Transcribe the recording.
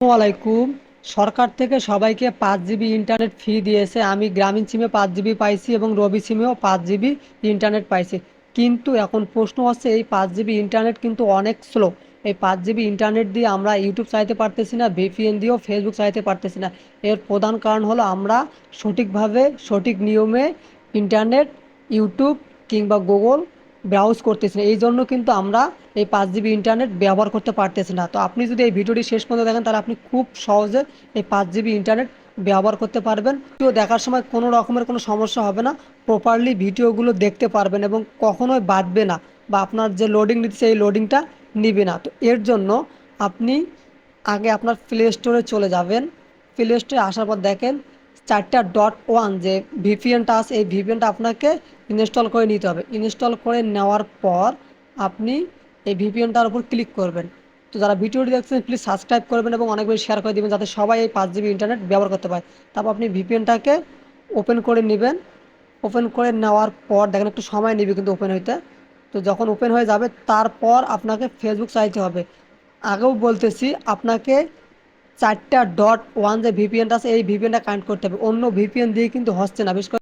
আসসালামাইকুম। সরকার থেকে সবাইকে 5 জিবি ইন্টারনেট ফ্রি দিয়েছে। আমি গ্রামীণ সিমে 5 জিবি পাইছি এবং রবি সিমেও 5 জিবি ইন্টারনেট পাইছি। কিন্তু এখন প্রশ্ন হচ্ছে, এই 5 জিবি ইন্টারনেট কিন্তু অনেক স্লো। এই 5 জিবি ইন্টারনেট দিয়ে আমরা ইউটিউব চালাতে পারতেছি না, ভিপিএন দিয়েও ফেসবুক চালাতে পারতেছি না। এর প্রধান কারণ হলো আমরা সঠিকভাবে সঠিক নিয়মে ইন্টারনেট, ইউটিউব কিংবা গুগল ব্রাউজ করতেছি না। এই জন্য কিন্তু আমরা এই 5 জিবি ইন্টারনেট ব্যবহার করতে পারতেছি না। তো আপনি যদি এই ভিডিওটি শেষ পর্যন্ত দেখেন, তাহলে আপনি খুব সহজে এই 5 জিবি ইন্টারনেট ব্যবহার করতে পারবেন। ভিডিও দেখার সময় কোনো রকমের কোনো সমস্যা হবে না, প্রপারলি ভিডিওগুলো দেখতে পারবেন এবং কখনোই বাড়বে না বা আপনার যে লোডিং নিচ্ছে এই লোডিংটা নিবে না। তো এর জন্য আপনি আগে আপনার প্লে স্টোরে চলে যাবেন। প্লে স্টোরে আসার পর দেখেন 4.1 যে ভিপিএনটা আছে, এই ভিপিএনটা আপনাকে ইনস্টল করে নিতে হবে। ইনস্টল করে নেওয়ার পর আপনি এই ভিপিএনটার উপর ক্লিক করবেন। তো যারা ভিডিওটি দেখছেন প্লিজ সাবস্ক্রাইব করবেন এবং অনেক বেশি শেয়ার করে দেবেন, যাতে সবাই এই 5 জিবি ইন্টারনেট ব্যবহার করতে পারে। তারপর আপনি ভিপিএনটাকে ওপেন করে নেবেন। ওপেন করে নেওয়ার পর দেখেন একটু সময় নেবে কিন্তু ওপেন হইতে। তো যখন ওপেন হয়ে যাবে তারপর আপনাকে ফেসবুক চাইতে হবে। আগেও বলতেছি, আপনাকে 4.1 যে ভিপিএনটা আছে এই ভিপিএনটা কানেক্ট করতে হবে। অন্য ভিপিএন দিয়ে কিন্তু হচ্ছে না, বিশেষ করে